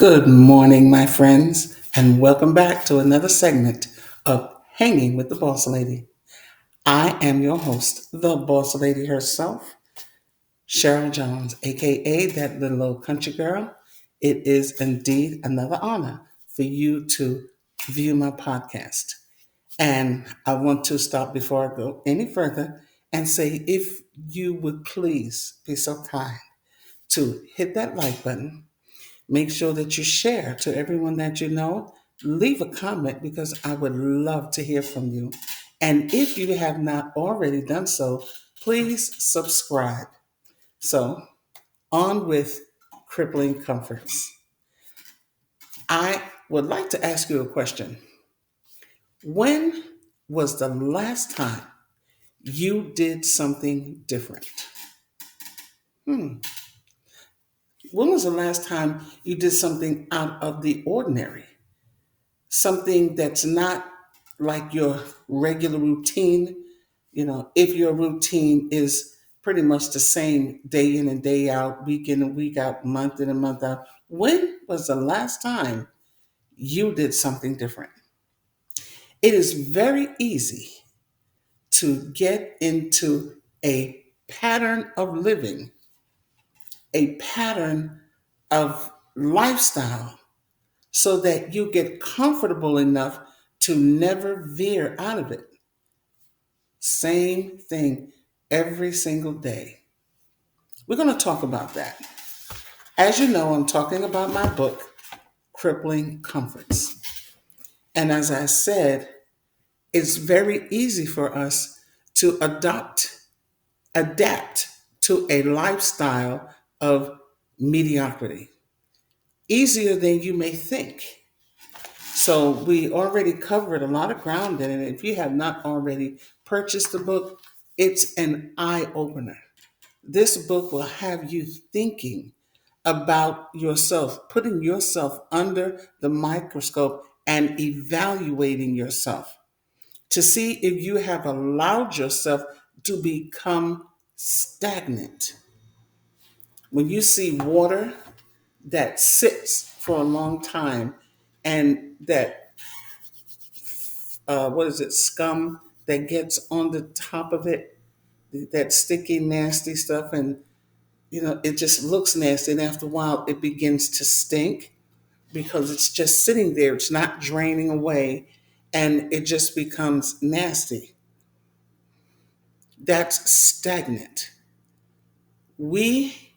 Good morning, my friends, and welcome back to another segment of Hanging with the Boss Lady. I am your host, the Boss Lady herself, Cheryl Jones, aka that little old country girl. It is indeed another honor for you to view my podcast. And I want to stop before I go any further and say if you would please be so kind to hit that like button. Make sure that you share to everyone that you know. Leave a comment because I would love to hear from you. And if you have not already done so, please subscribe. So, on with crippling comforts. I would like to ask you a question. When was the last time you did something different? Hmm. When was the last time you did something out of the ordinary? Something that's not like your regular routine. If your routine is pretty much the same day in and day out, week in and week out, month in and month out, when was the last time you did something different? It is very easy to get into a pattern of living, a pattern of lifestyle, so that you get comfortable enough to never veer out of it. Same thing every single day. We're going to talk about that. As you know, I'm talking about my book, Crippling Comforts. And as I said, it's very easy for us to adapt to a lifestyle of mediocrity. Easier than you may think. So we already covered a lot of ground in it. If you have not already purchased the book, it's an eye opener. This book will have you thinking about yourself, putting yourself under the microscope and evaluating yourself to see if you have allowed yourself to become stagnant. When you see water that sits for a long time and that what is it, scum that gets on the top of it, that sticky, nasty stuff, and it just looks nasty. And after a while, it begins to stink because it's just sitting there. It's not draining away, and it just becomes nasty. That's stagnant. We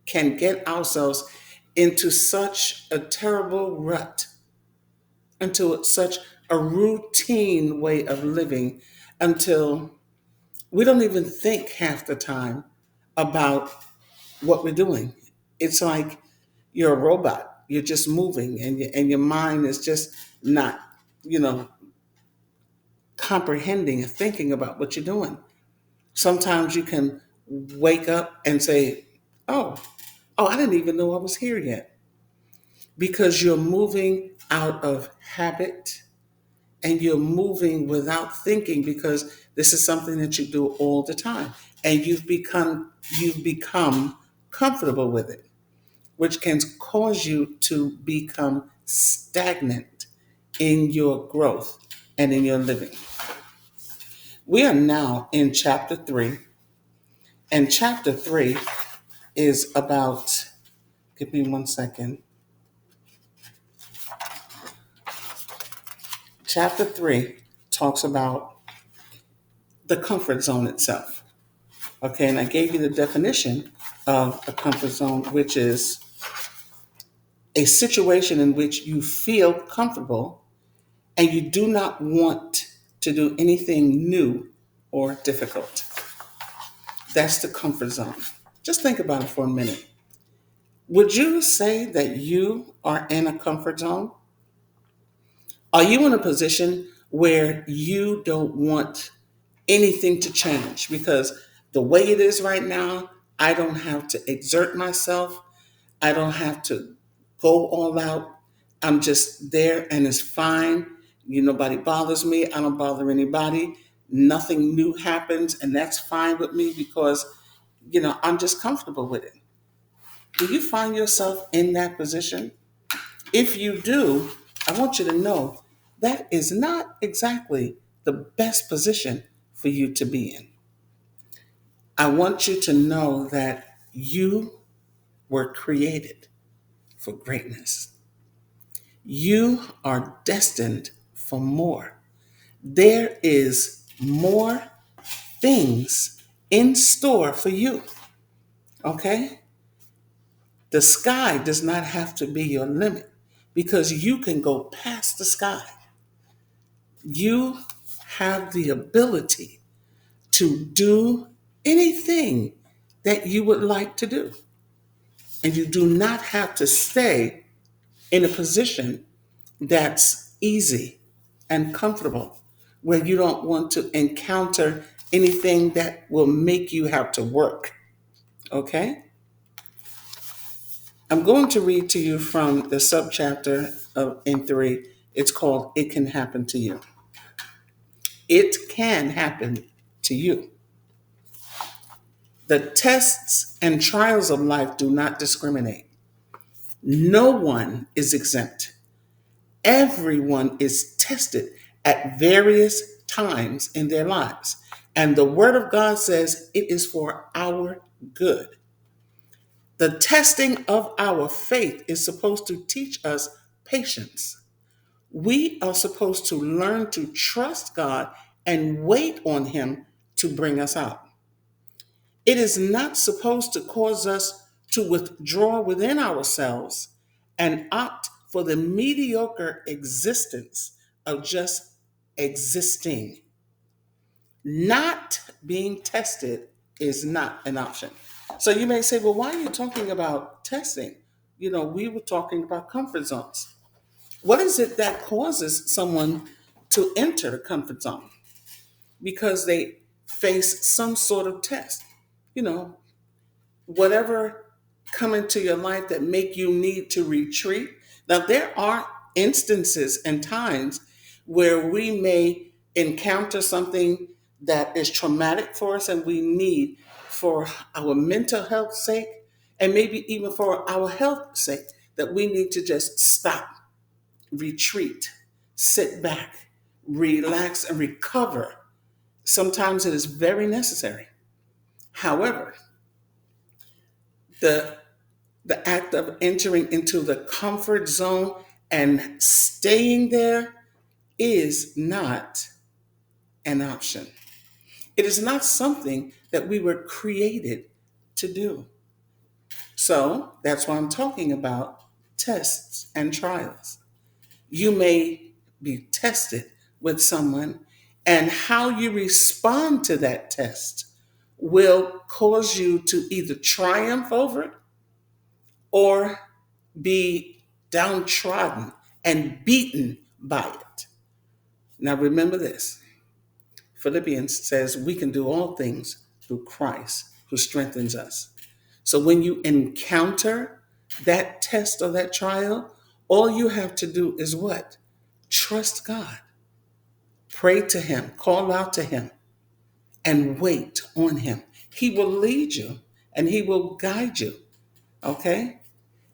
can get ourselves into such a terrible rut, into such a routine way of living until we don't even think half the time about what we're doing. It's like you're a robot. You're just moving, and your mind is just not, you know, comprehending and thinking about what you're doing. Sometimes you can wake up and say, "Oh, I didn't even know I was here yet," because you're moving out of habit and you're moving without thinking because this is something that you do all the time, and you've become comfortable with it, which can cause you to become stagnant in your growth and in your living. We are now in chapter 3, and chapter 3 is about, give me one second. Chapter 3 talks about the comfort zone itself. Okay, and I gave you the definition of a comfort zone, which is a situation in which you feel comfortable and you do not want to do anything new or difficult. That's the comfort zone. Just think about it for a minute. Would you say that you are in a comfort zone? Are you in a position where you don't want anything to change? Because the way it is right now, I don't have to exert myself. I don't have to go all out. I'm just there and it's fine. Nobody bothers me. I don't bother anybody. Nothing new happens, and that's fine with me because, I'm just comfortable with it. Do you find yourself in that position? If you do, I want you to know that is not exactly the best position for you to be in. I want you to know that you were created for greatness. You are destined for more. There is more things in store for you. Okay? The sky does not have to be your limit because you can go past the sky. You have the ability to do anything that you would like to do. And you do not have to stay in a position that's easy and comfortable, where you don't want to encounter anything that will make you have to work. Okay? I'm going to read to you from the subchapter of in 3. It's called It Can Happen to You. It can happen to you. The tests and trials of life do not discriminate. No one is exempt. Everyone is tested at various times in their lives. And the Word of God says it is for our good. The testing of our faith is supposed to teach us patience. We are supposed to learn to trust God and wait on Him to bring us out. It is not supposed to cause us to withdraw within ourselves and opt for the mediocre existence of just existing. Not being tested is not an option. So you may say, well, why are you talking about testing? We were talking about comfort zones. What is it that causes someone to enter the comfort zone? Because they face some sort of test. You know, whatever come into your life that make you need to retreat. Now there are instances and times where we may encounter something that is traumatic for us and we need, for our mental health sake and maybe even for our health sake, that we need to just stop, retreat, sit back, relax and recover. Sometimes it is very necessary. However, the the act of entering into the comfort zone and staying there is not an option. It is not something that we were created to do. So that's why I'm talking about tests and trials. You may be tested with someone, and how you respond to that test will cause you to either triumph over it or be downtrodden and beaten by it. Now remember this. Philippians says we can do all things through Christ who strengthens us. So when you encounter that test or that trial, all you have to do is what? Trust God. Pray to Him, call out to Him, and wait on Him. He will lead you and He will guide you. Okay?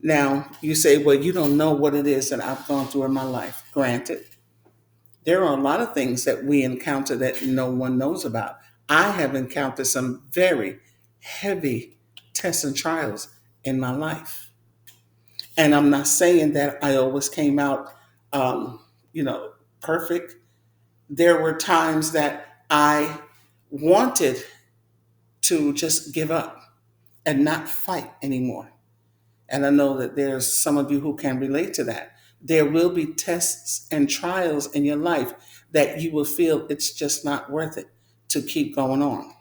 Now, you say, well, you don't know what it is that I've gone through in my life. Granted, there are a lot of things that we encounter that no one knows about. I have encountered some very heavy tests and trials in my life. And I'm not saying that I always came out, um, perfect. There were times that I wanted to just give up and not fight anymore. And I know that there's some of you who can relate to that. There will be tests and trials in your life that you will feel it's just not worth it to keep going on.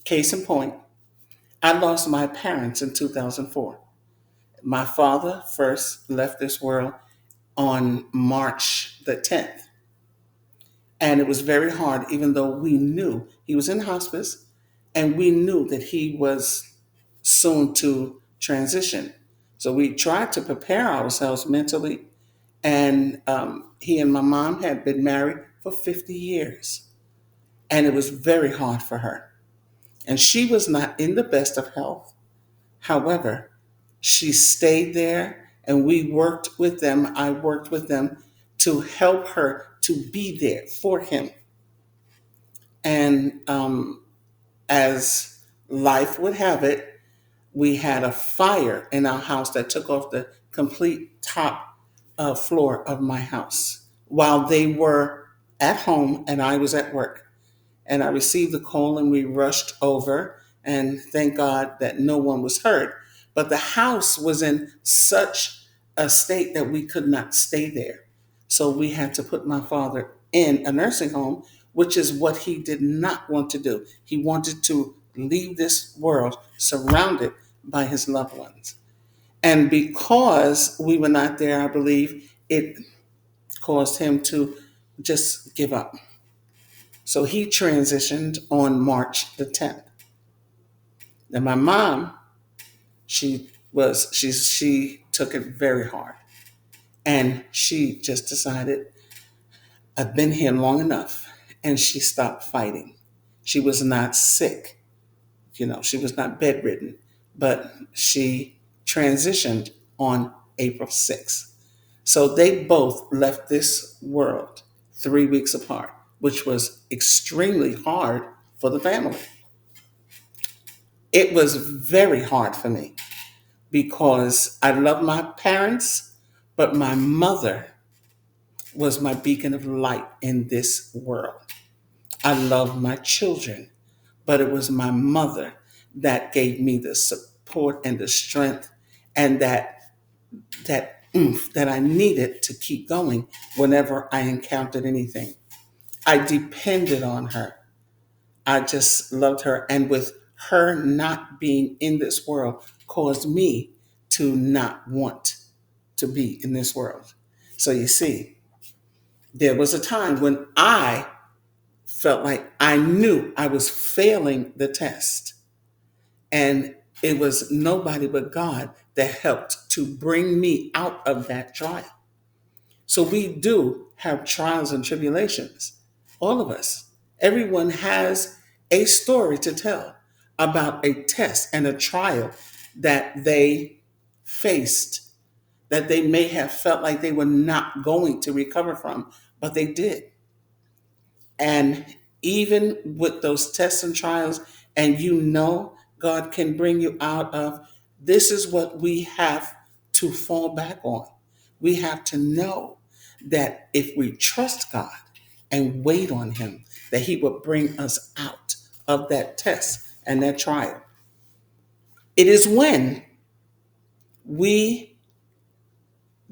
Case in point, I lost my parents in 2004. My father first left this world on March the 10th. And it was very hard, even though we knew he was in hospice and we knew that he was soon to transition. So we tried to prepare ourselves mentally. And he and my mom had been married for 50 years. And it was very hard for her. And she was not in the best of health. However, she stayed there And we worked with them. I worked with them to help her to be there for him. And as life would have it, we had a fire in our house that took off the complete top floor of my house while they were at home and I was at work. And I received the call and we rushed over, and thank God that no one was hurt. But the house was in such a state that we could not stay there. So we had to put my father in a nursing home, which is what he did not want to do. He wanted to leave this world surrounded by his loved ones. And because we were not there, I believe it caused him to just give up. So he transitioned on March the 10th. Now my mom, she took it very hard. And she just decided, I've been here long enough. And she stopped fighting. She was not sick, she was not bedridden, but she transitioned on April 6th. So they both left this world 3 weeks apart, which was extremely hard for the family. It was very hard for me because I love my parents, but my mother was my beacon of light in this world. I love my children, but it was my mother that gave me the support and the strength and that oomph that I needed to keep going whenever I encountered anything. I depended on her. I just loved her. And with her not being in this world caused me to not want to be in this world. So you see, there was a time when I felt like I knew I was failing the test. And it was nobody but God that helped to bring me out of that trial. So we do have trials and tribulations, all of us. Everyone has a story to tell about a test and a trial that they faced, that they may have felt like they were not going to recover from, but they did. And even with those tests and trials, and God can bring you out of, this is what we have to fall back on. We have to know that if we trust God and wait on Him, that He will bring us out of that test and that trial. It is when we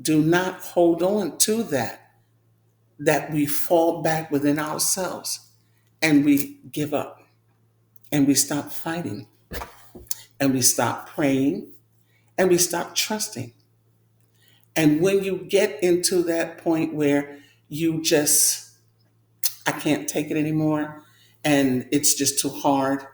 do not hold on to that we fall back within ourselves and we give up and we stop fighting and we stop praying and we stop trusting. And when you get into that point where you just, I can't take it anymore and it's just too hard,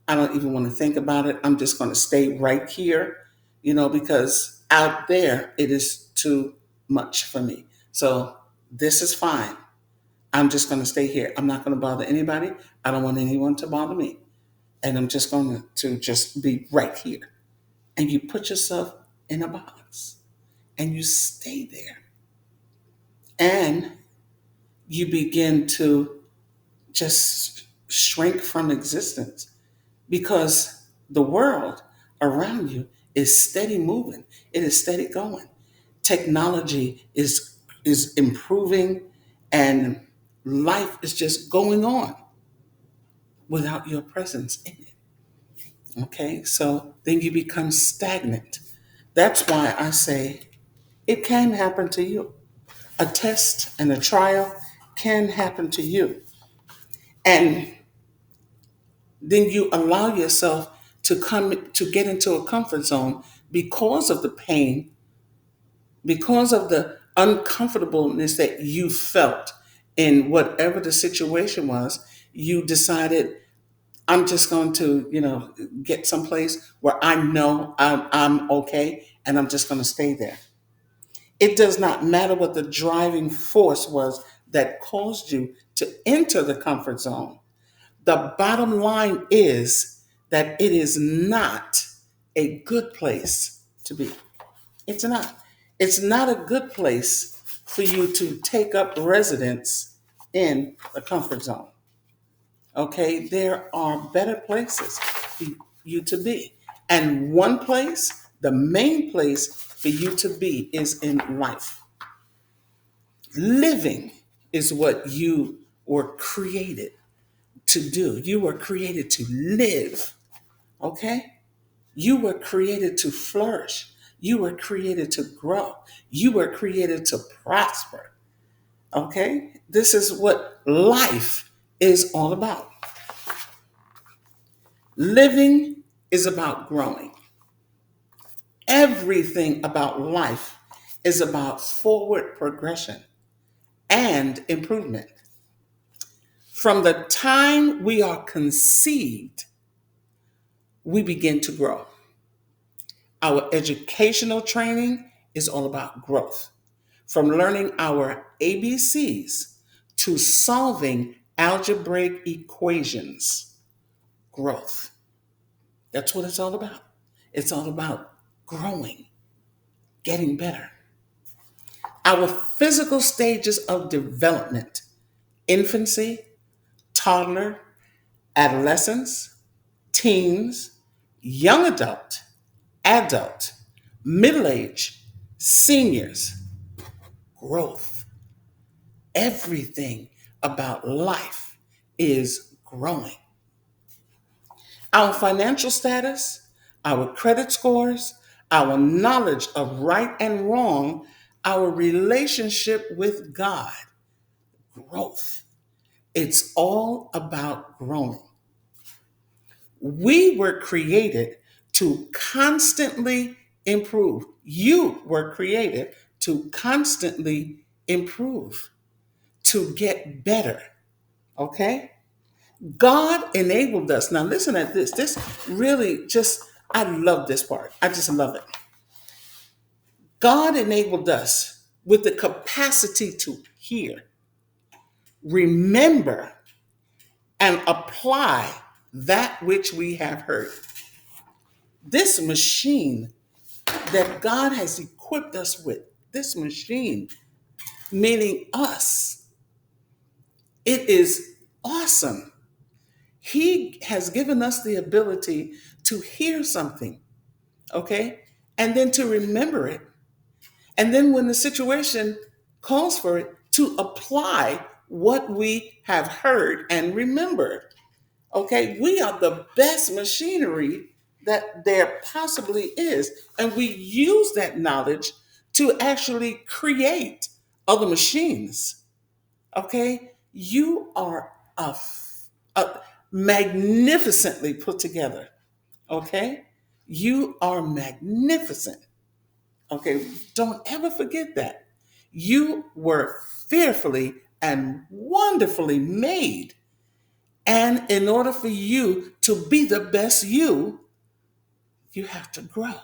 I don't even want to think about it. I'm just going to stay right here, because out there it is too much for me. So this is fine. I'm just going to stay here. I'm not going to bother anybody. I don't want anyone to bother me. And I'm just going to just be right here. And you put yourself in a box and you stay there. And you begin to just shrink from existence because the world around you is steady moving. It is steady going. Technology is improving and life is just going on without your presence in it. Okay, so then you become stagnant. That's why I say it can happen to you. A test and a trial can happen to you. And then you allow yourself to get into a comfort zone because of the pain, because of the uncomfortableness that you felt in whatever the situation was. You decided, I'm just going to, get someplace where I know I'm okay and I'm just going to stay there. It does not matter what the driving force was that caused you to enter the comfort zone. The bottom line is that it is not a good place to be. It's not. It's not a good place for you to take up residence in the comfort zone. Okay, there are better places for you to be. And one place, the main place for you to be is in life. Living is what you were created to do. You were created to live. Okay? You were created to flourish. You were created to grow. You were created to prosper. Okay? This is what life is all about. Living is about growing. Everything about life is about forward progression and improvement. From the time we are conceived, we begin to grow. Our educational training is all about growth. From learning our ABCs to solving algebraic equations, growth. That's what it's all about. It's all about growing, getting better. Our physical stages of development: infancy, toddler, adolescence, teens, young adult, adult, middle age, seniors, growth. Everything about life is growing. Our financial status, our credit scores, our knowledge of right and wrong, our relationship with God, growth. It's all about growing. We were created to constantly improve. You were created to constantly improve, to get better. Okay? God enabled us. Now, listen at this. This really just, I love this part. I just love it. God enabled us with the capacity to hear, remember, and apply that which we have heard. This machine that God has equipped us with, this machine, meaning us, it is awesome. He has given us the ability to hear something, okay? And then to remember it. And then when the situation calls for it, to apply what we have heard and remembered. Okay, we are the best machinery that there possibly is. And we use that knowledge to actually create other machines. Okay, you are a magnificently put together. Okay, you are magnificent. Okay, don't ever forget that. You were fearfully and wonderfully made. And in order for you to be the best you, you have to grow.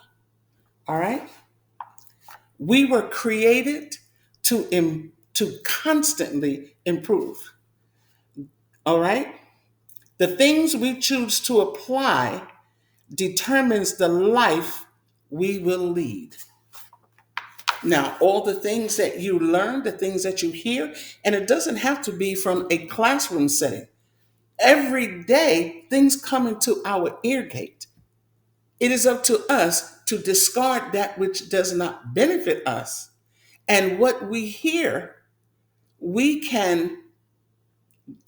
All right? We were created to constantly improve. All right? The things we choose to apply determines the life we will lead. Now, all the things that you learn, the things that you hear, and it doesn't have to be from a classroom setting. Every day, things come into our ear gate. It is up to us to discard that which does not benefit us. And what we hear, we can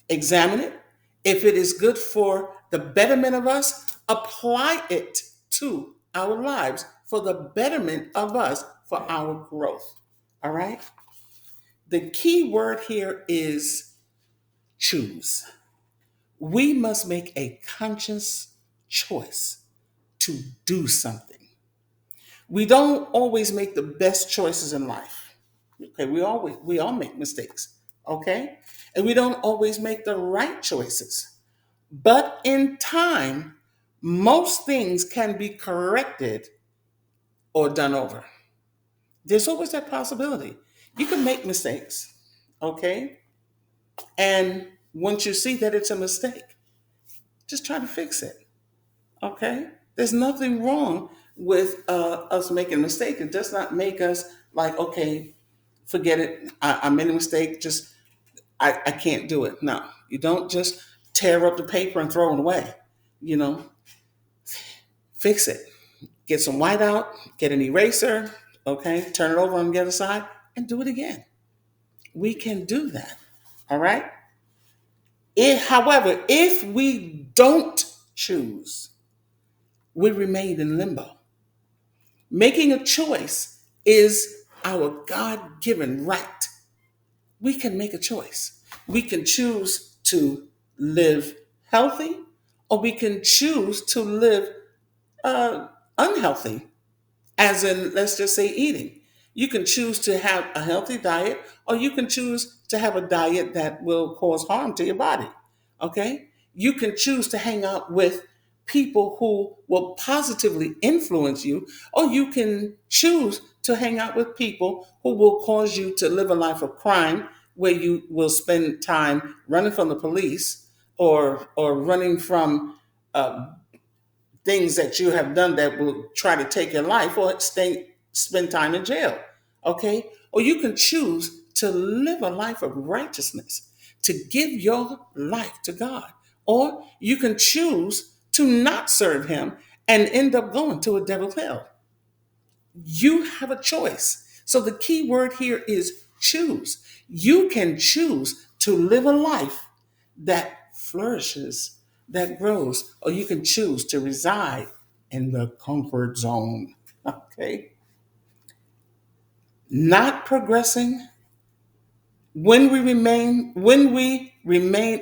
examine it. If it is good for the betterment of us, apply it to our lives for the betterment of us, for our growth. All right? The key word here is choose. We must make a conscious choice to do something. We don't always make the best choices in life. Okay, we all make mistakes. Okay? And we don't always make the right choices. But in time, most things can be corrected or done over. There's always that possibility. You can make mistakes. Okay? And once you see that it's a mistake, just try to fix it. Okay? There's nothing wrong with us making a mistake. It does not make us like, okay, forget it. I made a mistake. Just I can't do it. No, you don't just tear up the paper and throw it away. You know, fix it. Get some white out, get an eraser, okay, turn it over on the other side, and do it again. We can do that. All right? However, if we don't choose, we remain in limbo. Making a choice is our God given right. We can make a choice. We can choose to live healthy, or we can choose to live unhealthy, as in, let's just say, eating. You can choose to have a healthy diet, or you can choose to have a diet that will cause harm to your body. Okay? You can choose to hang out with people who will positively influence you, or you can choose to hang out with people who will cause you to live a life of crime, where you will spend time running from the police, or running from uh, things that you have done that will try to take your life, or spend time in jail. Okay? Or you can choose to live a life of righteousness, to give your life to God. Or you can choose to not serve Him and end up going to a devil's hell. You have a choice. So the key word here is choose. You can choose to live a life that flourishes, that grows, or you can choose to reside in the comfort zone. Okay? Not progressing when we remain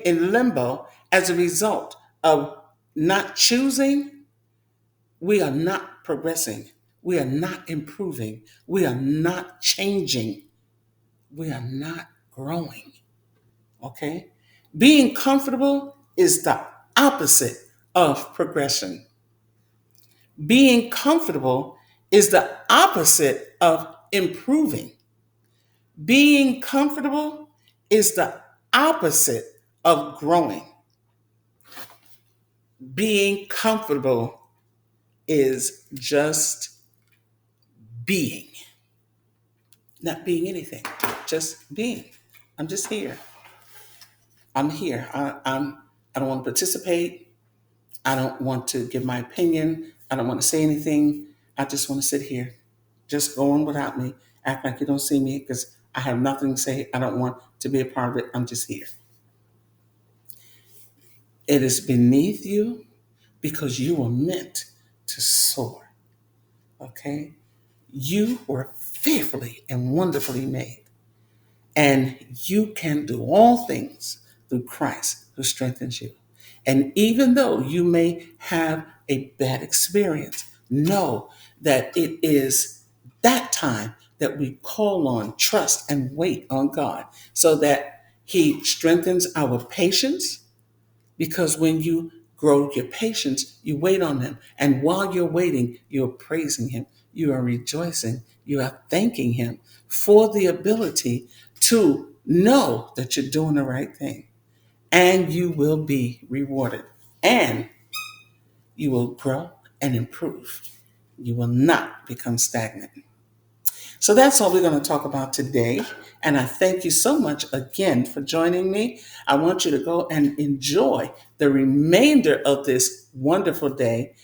in limbo as a result of not choosing, we are not progressing. We are not improving. We are not changing. We are not growing. Okay? Being comfortable is the opposite of progression. Being comfortable is the opposite of improving. Being comfortable is the opposite of growing. Being comfortable is just being, not being anything, just being. I'm just here. I'm here. I don't want to participate. I don't want to give my opinion. I don't want to say anything. I just want to sit here. Just go on without me. Act like you don't see me because I have nothing to say. I don't want to be a part of it. I'm just here. It is beneath you because you were meant to soar. Okay? You were fearfully and wonderfully made. And you can do all things through Christ who strengthens you. And even though you may have a bad experience, know that it is that time that we call on, trust, and wait on God so that He strengthens our patience, because when you grow your patience, you wait on Him. And while you're waiting, you're praising Him. You are rejoicing. You are thanking Him for the ability to know that you're doing the right thing. And you will be rewarded. And you will grow and improve. You will not become stagnant. So that's all we're going to talk about today. And I thank you so much again for joining me. I want you to go and enjoy the remainder of this wonderful day.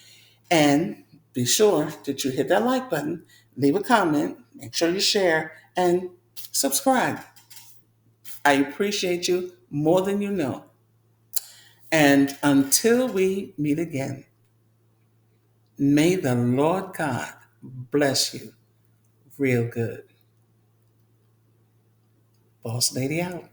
And be sure that you hit that like button, leave a comment, make sure you share, and subscribe. I appreciate you more than you know. And until we meet again, may the Lord God bless you real good. Boss Lady out.